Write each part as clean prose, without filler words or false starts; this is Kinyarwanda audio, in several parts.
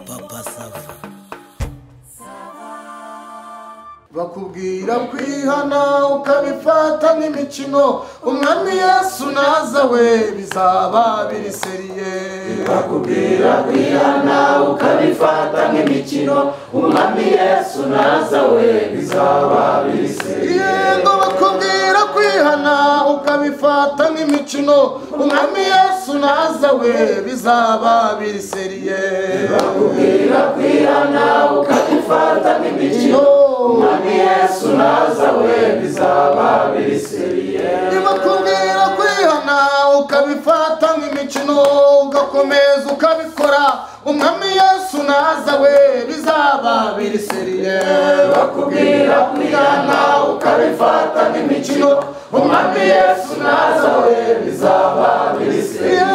Papa Sava bakubwira kwihana ukabifata nk'imikino umwami Yesu naza we bizaba biri seriye bakubwira kwihana ukabifata nk'imikino umwami Yesu naza we bizaba biri seriye ngo bakubwira kwihana ukabifata nk'imikino umwami Yesu naza we bizaba biri seriye bakubwira kwihana ukabifata nk'imikino umwami Yesu naza we bizaba biri seriye bakubwira kwihana ukabifata nk'imikino ugakomeza ukabikora umwami Yesu naza we bizaba biri seriye bakubwira kwihana ukabifata nk'imikino umwami Yesu naza we bizaba biri seriye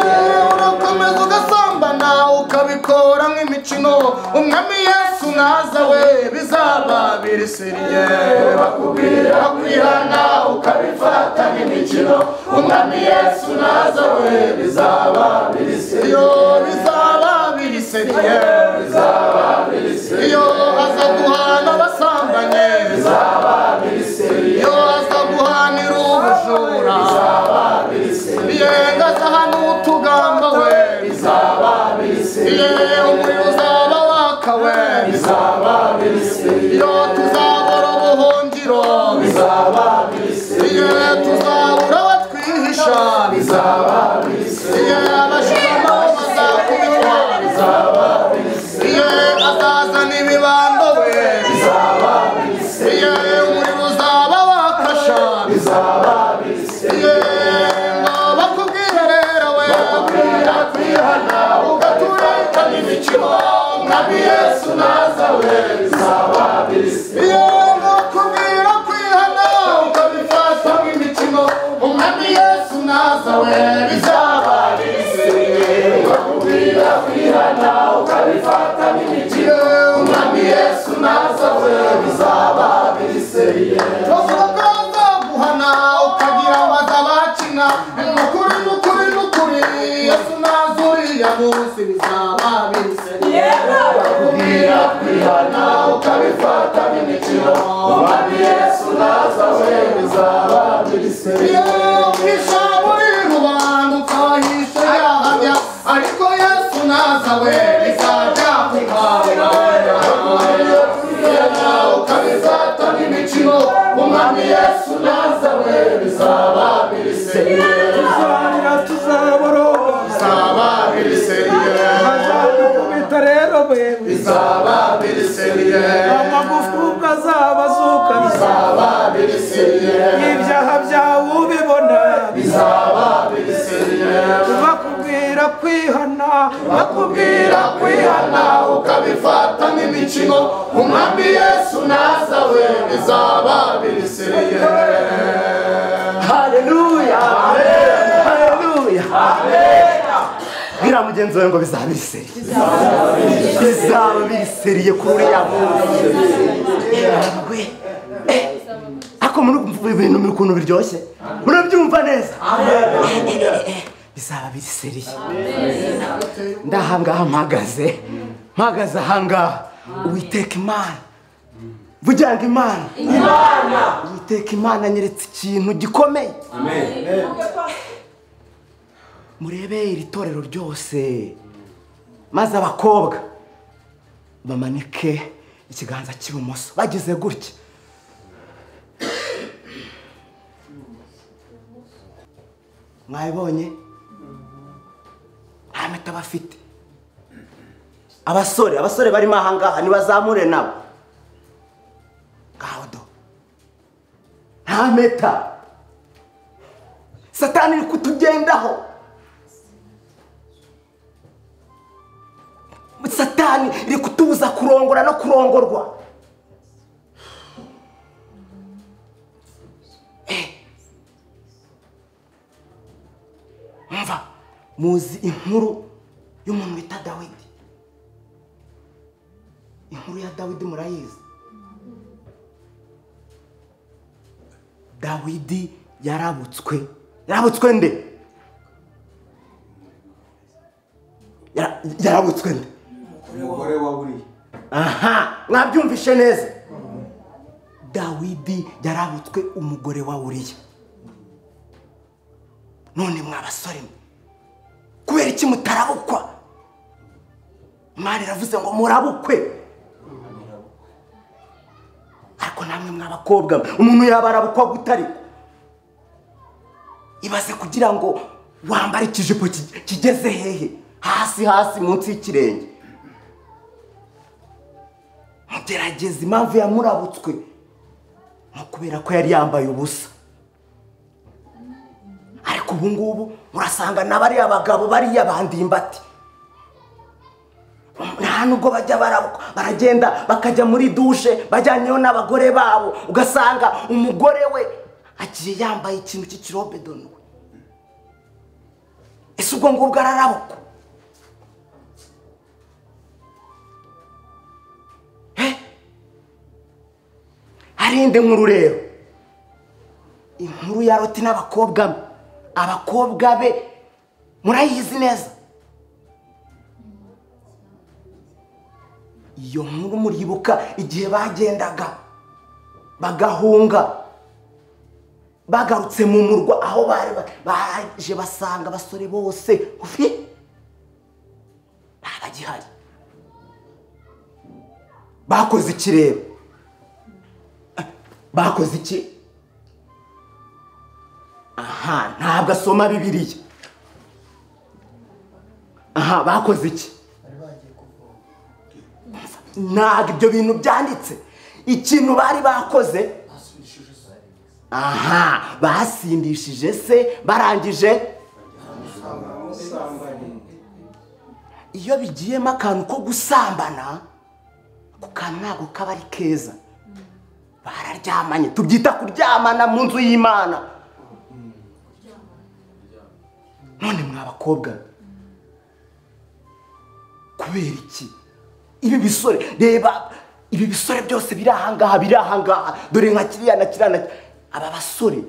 urakomeza ugasambana ukabikora nk'imikino umwami Yesu naza we bizaba biri seriye bakubwira kwihana ukabifata nk'imikino umwami Yesu naza we bizaba biri seriye bizaba biri seriye bizaba biri seriye iyo aza guhana abasambanye bizaba biri seriye aza guhanira ubujura bizaba biri seriye ngaza hano utugamba we bizaba biri seriye umuriro uzaba waka we bizaba biri seriye tuzabura ubuhungiro bizaba biri seriye tuzabura abatwihisha bizaba biri seriye abashima bazakubitwa bizaba biri seriye azazana ibibando we bizaba biri seriye umuriro uzaba wakasha bizaba biri seriye bakubwira rero we bakubwira kwihana ugaturika n'imikino umwami Yesu naza we bizaba biri seriye bakubwira kwihana ukabifata nk'imikino umwami Yesu naza we bizaba biri seriye bakubwira kwihana ukabifata nk'imikino umwami Yesu naza we bizaba biri seriye bazaza guhana ukagira bazabakina n'ukuri n'ukuri n'ukuri Yesu naza uriya munsi bizaba biri seriye bakubwira kwihana ukabifata nk'imikino umwami Yesu naza we bizaba biri seriye uhisha muri rubanda ukahisha yahamya ariko Yesu naza we bizajya kuhabona ukabifata nk'imikino umwami Yesu naza we bizaba biri seriye tuzaboroga bizaba biri seriye bazadukubita rero we bizaba biri seriye amagufwa azabazuka bizaba biri seriye ibyaha byawe ubibona bizaba biri seriye bakubwira kwihana bakubwira kwihana ukabifata nk'imikino umwami Yesu naza we bizaba biri seriye Haleluya Haleluya Bwira mugenzi wawe ngo bizaba biri seriye bizaba biri seriye kuri uriya munsi ako muri ibintu muri kuntu biryoshye murabyumva neza bizaba biri seriye ndahangaha mpagaze ahangaha Uwiteka Imana vugira ngo Imana Uwiteka Imana nyeretse ikintu gikomeye murebe iri torero ryose maze abakobwa bamanike ikiganza cy'ibumoso bagize gutya mwabibonye nta mpeta bafite abasore barimo ahangaha ntibazamure nabo ngaho do nta mpeta satani iri kutugendaho satani iri kutubuza kurongora no kurongorwa mva muzi inkuru y'umuntu wita Dawidi inkuru ya Dawidi murayizi Dawidi yarabutswe nde yarabutswe nde? umugore wa Uriya. Aha, mwabyumvishe neza. Dawidi yarabutswe umugore wa Uriya. None mwabasore kubera iki mutarabukwa? Imana iravuze ngo murabukwe. Ariko namwe mwabakobwa umuntu yabarabukwa gutari. Ibaze kugira ngo wambare ikijipo kigeze hehe hasi munsi y'ikirenge. Mugerageza impamvu yamurabutswe no kubera ko yari yambaye ubusa. Ariko ubu ngubu murasanga n'abari abagabo bari yabandimbati. Nta nubwo bajya baragenda bakajya muri dushe bajyanyeho n'abagore babo, ugasanga umugore we agiye yambaye ikintu cy'ikirobe dono. Ese ubwo ngubwo ararabukwa? Hari indi nkuru rero, inkuru ya Loti n'abakobwa be. Abakobwa be murayizi neza. Iyo nkuru muribuka igihe bagendaga bagahunga bagarutse mu murwa aho baje basanga abasore bose bagihari. Bakoze iki rero? Bakoze iki? Aha, ntabwo asoma Bibiliya. Aha, bakoze iki? Ntabwo ibyo bintu byanditse. Ikintu bari bakoze, aha, basindishije se barangije. Iyo bigiyemo akantu ko gusambana, ako kantu ntabwo kaba ari keza. Bararyamanye, tubyita kuryamana mu nzu y'Imana. None mwabakobwa kubera iki? Ibi bisore, reba ibi bisore byose biri ahangaha, dore nka kiriya na kiriya. Aba basore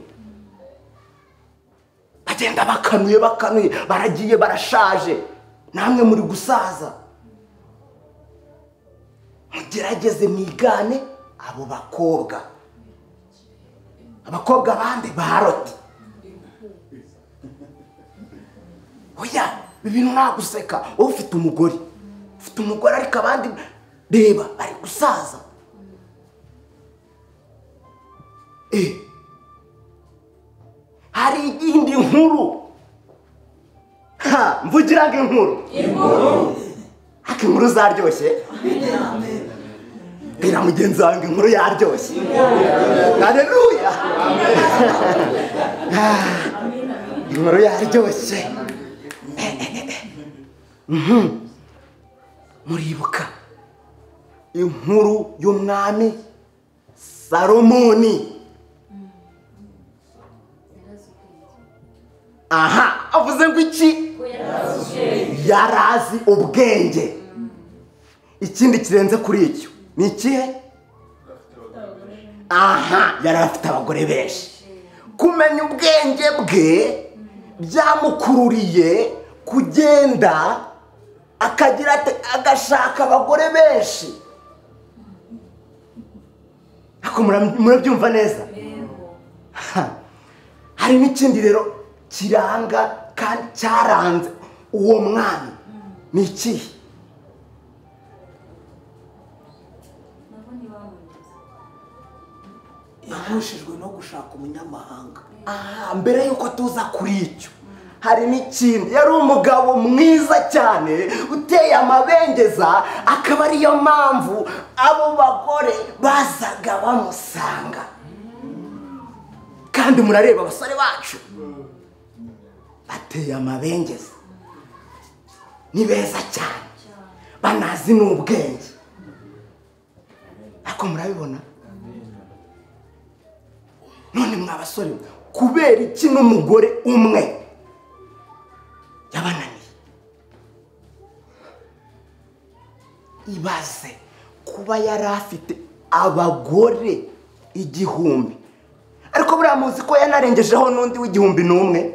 bagenda bakanuye, baragiye barashaje. Namwe muri gusaza. Mugerageze mwigane abo bakobwa. Abakobwa bande ba Loti. Oya, ibintu naguseka. Ufite umugore ariko abandi reba bari gusaza. Hari indi nkuru. Mvugira ngo inkuru. Haki inkuru zaryoshye. Bwira mugenzi wanjye inkuru yaryoshye. Haleluya. Inkuru yaryoshye. Muribuka inkuru y'umwami Salomoni. Aha, avuze ngo iki? Yarazi ubwenge. Ikindi kirenze kuri icyo ni ikihe? Aha, yari afite abagore benshi. Kumenya ubwenge bwe byamukururiye kugenda akagira agashaka abagore benshi. Ako murabyumva neza? Hari n'ikindi rero kiranga kandi cyaranze uwo mwami. Ni ikihe? yahushijwe no gushaka umunyamahanga. Mbere yuko tuza kuri icyo, hari n'ikindi. Yari umugabo mwiza cyane uteye amabengeza, akaba ariyo mpamvu abo bagore bazaga bamusanga. Kandi murareba abasore bacu bateye amabengeza, ni beza cyane, banazi n'ubwenge. Ariko murabibona? None mwabasore kubera iki n'umugore umwe yabananiye? Ibaze kuba yari afite abagore 1000, ariko buriya muzi ko yanarengejeho n'undi w'1001.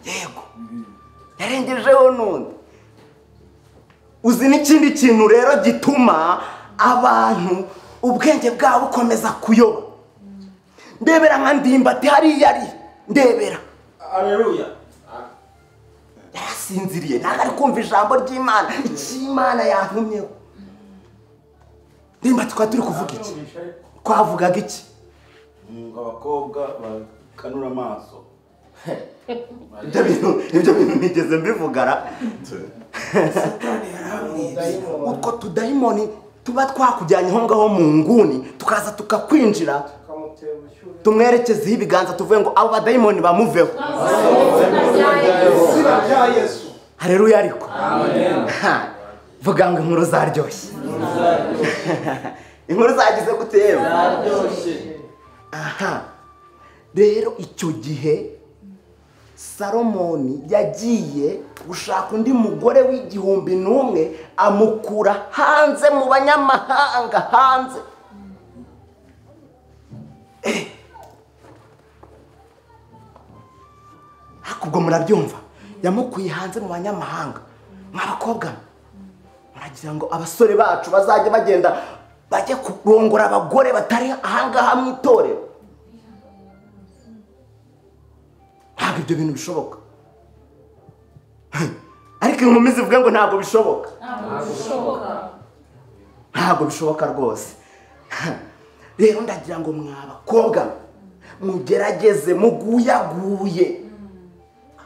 yego yarengejeho n'undi. Uzi n'ikindi kintu rero gituma abantu ubwenge bwabo bukomeza kuyoba. Ndebera nka Ndimbati hariya ari ndebera. Haleluya. Yarasinziriye ntabwo ari kumva ijambo ry'Imana, icy'Imana yantumyeho. Ndimbati twari turi kuvuga iki? Twavugaga iki? Abakobwa bakanura amaso. Ibyo bintu nigeze mbivugara. Satani yaramwize. Utwo tudayimoni tuba twakujyanye aho ngaho mu nguni tukaza tukakwinjira tumwerekezeho ibiganza tuvuye ngo abo badayimoni bamuveho. Haleluya ariko. Vuga ngo inkuru zaryoshye. Inkuru zagize gute yewe? Aha. Rero icyo gihe Salomoni yagiye gushaka undi mugore w'igihumbi n'umwe amukura hanze mu banyamahanga hanze. Hakubwo murabyumva yamukuye hanze mu banyamahanga. Mwabakobwa muragira ngo abasore bacu bazajya bagenda bajye kurongora abagore batari ahangaha mu itorero? Ntabwo ibyo bintu bishoboka. Ariko inkumi zivuga ngo ntabwo bishoboka. Ntabwo bishoboka rwose. Rero ndagira ngo mwabakobwa mugerageze muguyaguye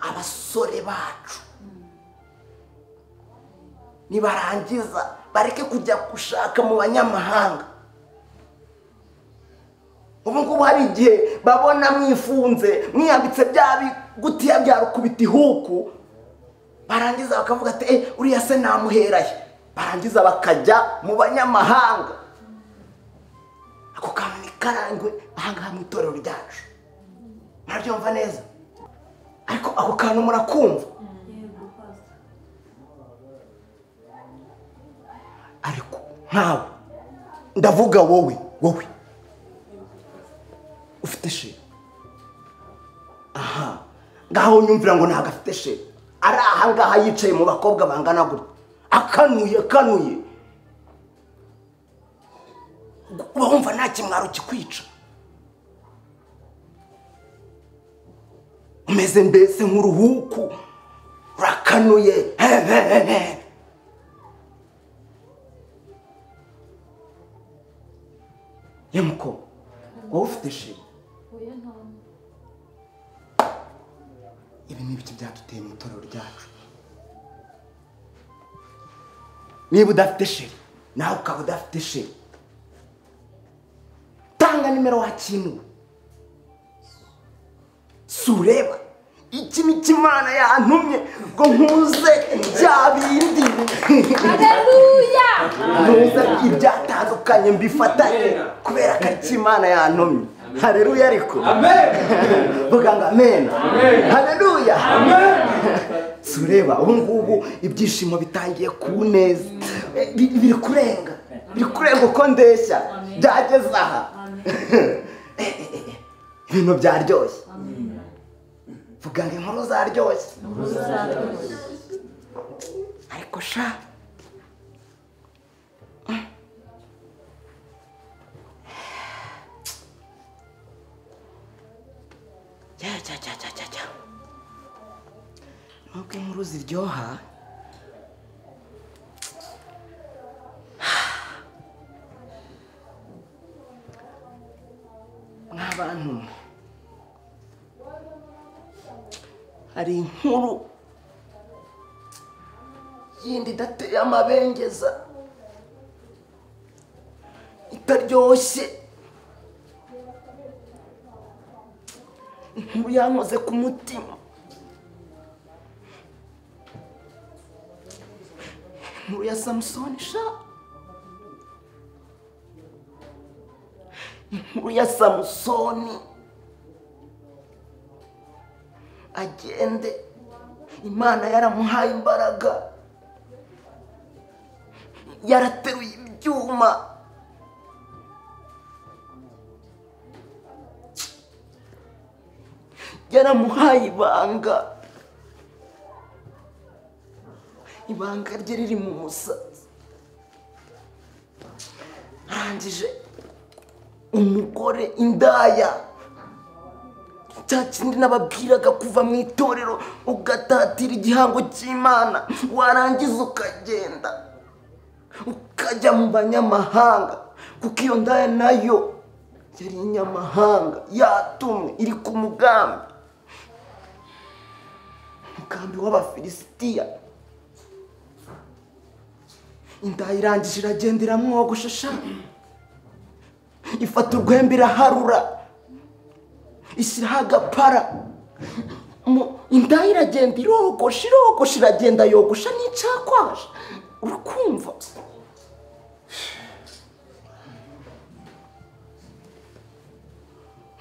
abasore bacu. Nibarangiza bareke kujya gushaka mu banyamahanga. Ubu ngubu hari igihe babona mwifunze mwiyambitse bya bigutiya bya rukubita ihuku, barangiza bakavuga ati uriya se namuheraye, barangiza bakajya mu banyamahanga. Ako kantu ni karangwe ahangaha mu itorero ryacu. Murabyumva neza? Ariko ako kantu murakumva? Ariko nkawe ndavuga wowe ufite she. Aha, ngaho nyumvira ngo ntago afite she. Ari ahangaha yicaye mu bakobwa bangana gutya akanuye. Uba wumva nta kimwaro kikwica? Umeze mbese nk'uruhuku urakanuye. Yemuko wowe ufite she? Ibi ni ibiki byaduteye mu itorero ryacu. Niba udafite she nawe ukaba udafite she, tanga nimero wakinuwe. Sureba iki ni cy'Imana yantumye ngo nkuze bya bindi. Haleluya. Nkuze ibyatandukanye mbifatanye kubera ko cy'Imana yantumye. Haleluya ariko. Amen. Vuga ngo amen. Haleluya. Amen. Sureba ubu ngubu ibyishimo bitangiye kuneza. Biri kurenga uko ndeshya byageze aha. Ibintu byaryoshye. Vuga ngo inkuru zaryoshye. Ariko sha nubwo inkuru ziryoha, nk'abantu hari inkuru yindi idateye amabengeza itaryoshye. Inkuru yankoze ku mutima. Inkuru ya Samusoni sha. Inkuru ya Samusoni agende Imana yaramuhaye imbaraga, yarateruye ibyuma, yaramuhaye ibanga ibanga rye riri mu musazi. Arangije umugore indaya, cya kindi nababwiraga kuva mu itorero ugatatira igihango cy'Imana, warangiza ukagenda ukajya mu banyamahanga, kuko iyo ndaya nayo yari inyamahanga yatumwe, iri ku mugambi w'Abafilisitiya. Indaya irangije iragenda iramwogosha, ifata urwembe iraharura, ishyiraho agapara. Indaya iragenda irogosha iragenda yogosha n'icakwaje. Urakumva?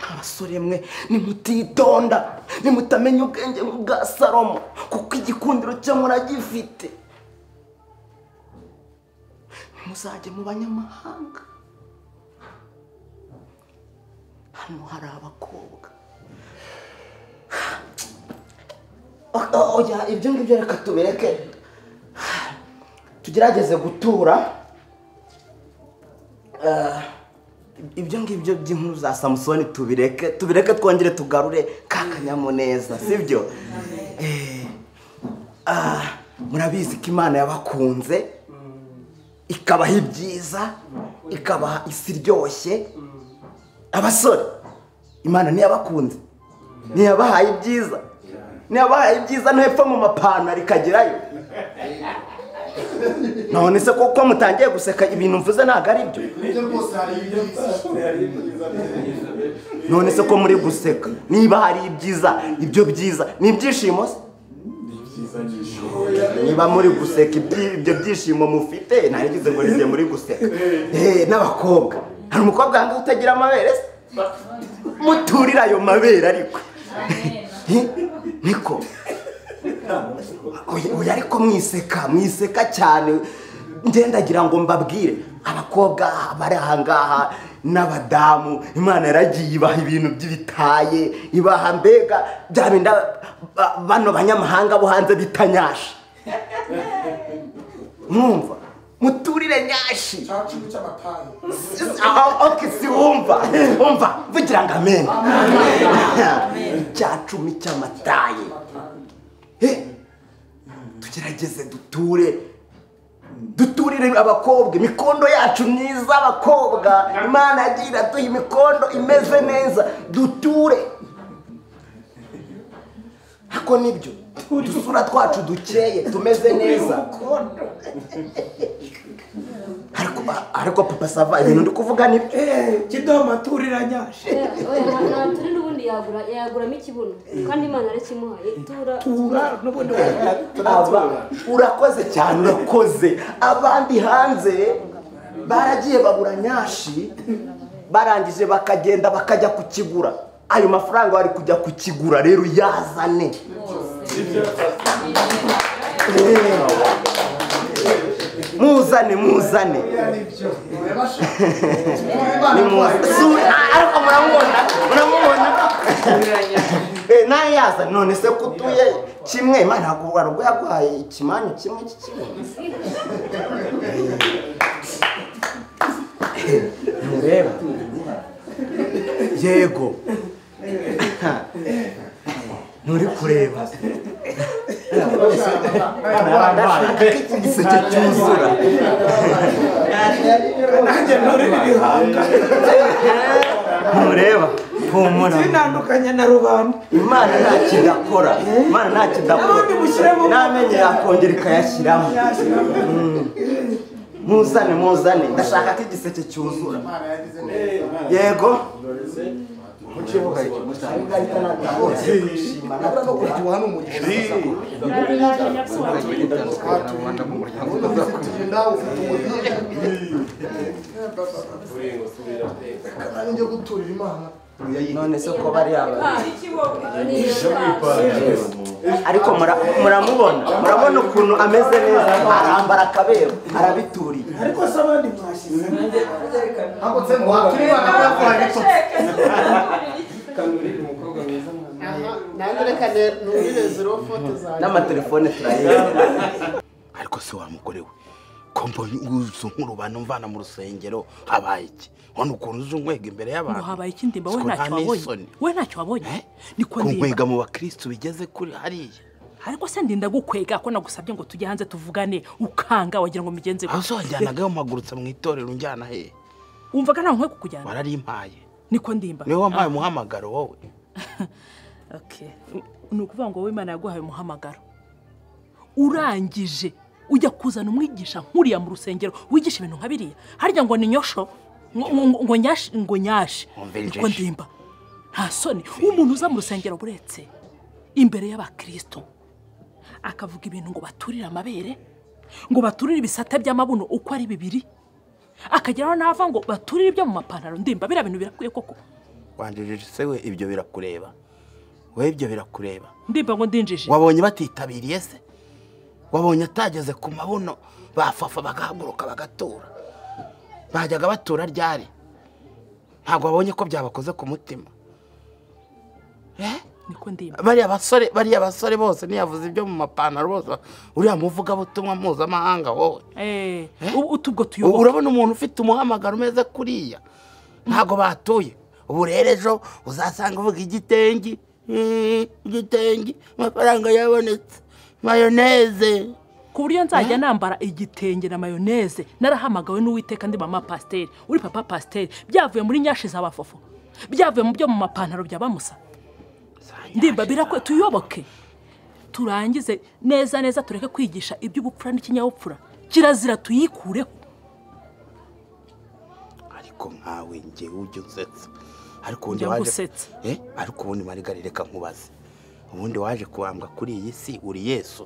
Abasore mwe nimutitonda, nimutamenya ubwenge bwa Salomo, kuko igikundiro cyo muragifite. Muzajye mu banyamahanga. Hano hari abakobwa. Oya, ibyo ngibyo reka tubereke, tugerageze gutura. Ibyo ngibyo by'inkuru za Samusoni tubireke twongere tugarure kakanyamuneza, sibyo? Murabizi ko Imana yabakunze, ikabaha ibyiza, ikabaha isi iryoshye. Abasore, Imana ntiyabakunze, ntiyabahaye ibyiza, no hepfo mu mapantaro ikagerayo. None se koko mutangiye guseka ibintu mvuze ntago ari byo? None se ko muri guseka, niba hari ibyiza, ibyo byiza ni ibyishimo se? Niba muri guseka ibyo byishimo mufite, narigize ngo nige muri guseka. N'abakobwa, hari umukobwa hanga utagira amabere se? Muturira ayo mabere ariko. Niko oya, ariko mwiseka cyane. Ngendagira ngo mbabwire abakobwa bari ahangaha n'abadamu, Imana yaragiye ibaha ibintu by'ibitaye, ibaha mbega bya binda bano banyamahanga bo hanze bitanyasha. Mwumva muturire nyashi. Okay, si wumva vugira ngo amen. Cyacumi cy'amataye. Tugerageze duturire abakobwa, imikondo yacu myiza. Abakobwa Imana yagira atuha imikondo imeze neza, duture. Hako nibyo dusura twacu dukeye tumeze neza. Ariko papa SAVA, ibintu ndi kuvuga ni Kidoma turira nyashi. Oya, turi n'ubundi yaguramo ikibuno, kandi Imana arakimuhaye. Tura n'ubundi urakoze cyane, urakoze. Abandi hanze baragiye babura nyashi, barangije bakagenda bakajya kukigura. Ayo mafaranga bari kujya kukigura rero yazane. Muzane ariko muramubona nawe yazane. None se kutuye kimwe, Imana ntabwo yaguhaye ikimanyu kimwe cy'ikimwe? Mureba yego, nturi kureba igiseke cyuzura. nanjye nturi ibihanga. Mureba humura, Sinandukanye na rubanda. Imana ntakidakora, namenye yakongera ikayashyiramo. Muzane, ndashaka ko igiseke cyuzura. Yego none se ko bari ariko murabona ukuntu ameze neza, arambara akabero, arabituriye. Ariko se abandi mwashyize n'amatelefone turayibona. se wa mugore we kombo nguzo nk'urubano mvana mu rusengero habaye iki hano ukuntu uzo nkwega imbere y'abantu ngo habaye iki ndimba we ntacyo wabonye we ntacyo wabonye niko ndimba kunkwega mu bakristo bigeze kuri hariya ariko se ndinda gukwega ko nagusabye ngo tujye hanze tuvugane ukanga wagira ngo migenze aho so wajyanagayo mpagurutsa mu itorero njyana he umvaga nta nkwe kukujyana wararimpaye niko ndimba niwe wampaye umuhamagaro wowe okay nukuvuga ngo wowe Imana yaguhaye umuhamagaro urangije ujya kuzana umwigisha nkuriya mu rusengero wigisha ibintu nka biriya harya ngo ni nyosho ngo nyashi niko ndimba nta soni umuntu uza mu rusengero buretse imbere y'abakristo akavuga ibintu ngo baturire amabere ngo baturire ibisate by'amabuno uko ari bibiri akageraho nava ngo baturire ibyo mu mapantaro ndimba bira bintu birakwiye koko wanjeje se we ibyo birakureba we ibyo birakureba ndimba ngo ndinjije wabonye batitabiriye se wabonye atageze ku mabuno bafafa bagahaguruka bagatura bajyaga batura ryari ntabwo wabonye ko byabakoze ku mutima niko ndimba bariya basore bose niyavuze ibyo mu mapantaro bose uriya muvuga butumwa mpuzamahanga wowe utubwo tuyoboka urabona umuntu ufite umuhamagaro umeze kuriya ntabwo batuye ubu rero ejo uzasanga uvuga igitenge amafaranga yabonetse mayoneze ku buryo nzajya nambara igitenge na mayoneze narahamagawe n'uwiteka ndi mama pasiteri uri papa pasiteri byavuye muri nyashi z'abafofo byavuye mu byo mu mapantaro byabamusa ndimba birakwe tuyoboke turangize neza tureke kwigisha iby'ubupfura n'ikinyabupfura kirazira tuyikureho ariko nkawe nge ujye usetsa ariko ubundi marigari reka nkubaze ubundi waje kubambwa kuri iyi si uri Yesu